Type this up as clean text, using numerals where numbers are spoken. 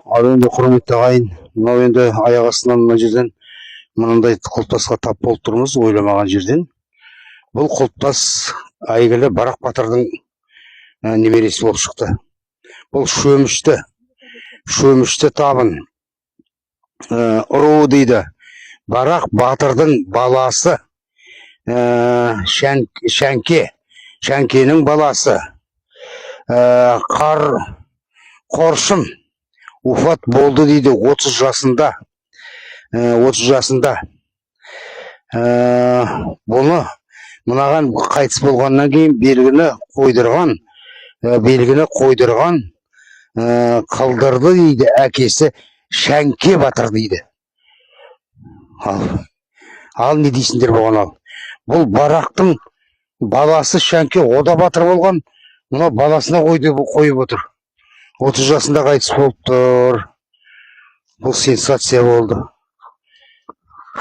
Ал енді құрметті ағайын, мынау енді аяқ астынан мына жерден мынандай құлпытасқа тап болып тұрмыз, ойламаған жерден. Бұл құлпытас әйгілі Барақ батырдың немересі болып шықты. Бұл шөмішті табын ұруы дейді. Барақ батырдың баласы Шәңкенің баласы Қоршын уфат болды дейді 30 жасында. Бұны мынаған қайтыс болғаннан кейін белгіні қойдырған қалдырды дейді әкесі Шәңке батыр дейді. Ал не дейсіңдер бұған? Ал бұл Барақтың баласы Шәңке ода батыр болған, мына баласына қойып отыр. 30 жасында қайтыс болып тұр. Бұл сенсация болды.